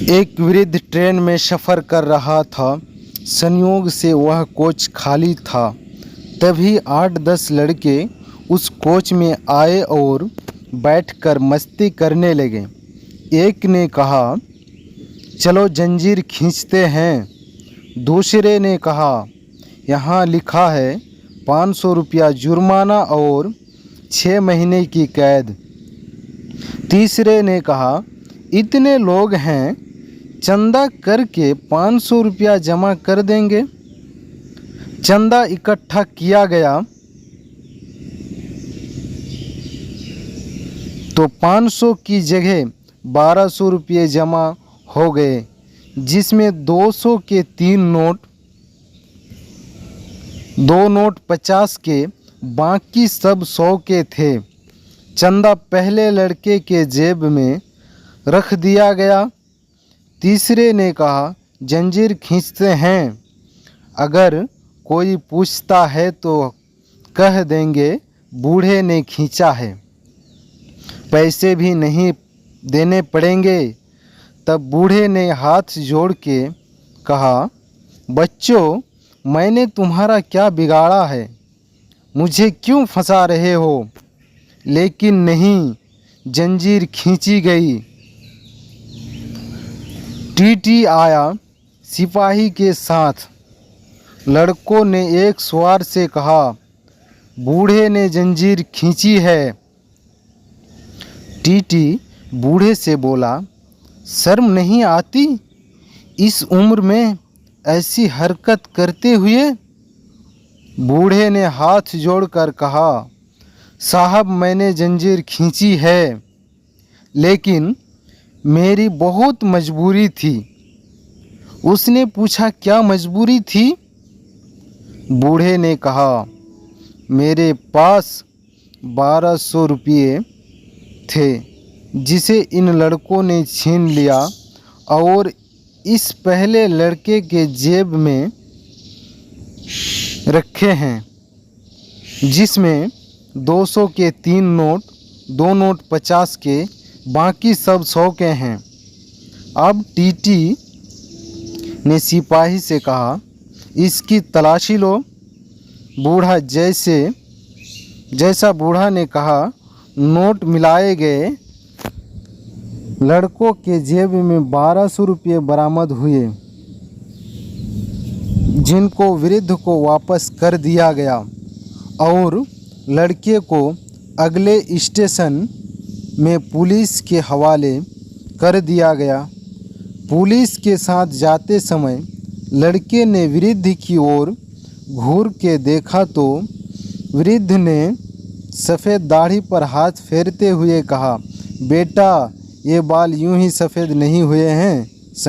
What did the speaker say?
एक वृद्ध ट्रेन में सफ़र कर रहा था। संयोग से वह कोच खाली था। तभी 8-10 लड़के उस कोच में आए और बैठकर मस्ती करने लगे। एक ने कहा, चलो जंजीर खींचते हैं। दूसरे ने कहा, यहाँ लिखा है 500 रुपया जुर्माना और 6 महीने की कैद। तीसरे ने कहा, इतने लोग हैं, चंदा करके 500 रुपया जमा कर देंगे। चंदा इकट्ठा किया गया तो 500 की जगह 1200 रुपये जमा हो गए, जिसमें 200 के 3 नोट, 2 नोट 50 के, बाकी सब 100 के थे। चंदा पहले लड़के के जेब में रख दिया गया। तीसरे ने कहा, जंजीर खींचते हैं, अगर कोई पूछता है तो कह देंगे बूढ़े ने खींचा है, पैसे भी नहीं देने पड़ेंगे। तब बूढ़े ने हाथ जोड़ के कहा, बच्चों, मैंने तुम्हारा क्या बिगाड़ा है, मुझे क्यों फंसा रहे हो? लेकिन नहीं, जंजीर खींची गई। टीटी आया सिपाही के साथ। लड़कों ने एक स्वर से कहा, बूढ़े ने जंजीर खींची है। टीटी बूढ़े से बोला, शर्म नहीं आती इस उम्र में ऐसी हरकत करते हुए? बूढ़े ने हाथ जोड़कर कहा, साहब, मैंने जंजीर खींची है, लेकिन मेरी बहुत मजबूरी थी। उसने पूछा, क्या मजबूरी थी? बूढ़े ने कहा, मेरे पास 1200 रुपये थे, जिसे इन लड़कों ने छीन लिया और इस पहले लड़के के जेब में रखे हैं, जिसमें 200 के 3 नोट, 2 नोट 50 के, बाकी सब 100 के हैं। अब टीटी ने सिपाही से कहा, इसकी तलाशी लो। बूढ़ा जैसा बूढ़ा ने कहा, नोट मिलाए गए। लड़कों के जेब में 1200 रुपये बरामद हुए, जिनको वृद्ध को वापस कर दिया गया और लड़के को अगले स्टेशन में पुलिस के हवाले कर दिया गया। पुलिस के साथ जाते समय लड़के ने वृद्ध की ओर घूर के देखा तो वृद्ध ने सफ़ेद दाढ़ी पर हाथ फेरते हुए कहा, बेटा, ये बाल यूं ही सफ़ेद नहीं हुए हैं,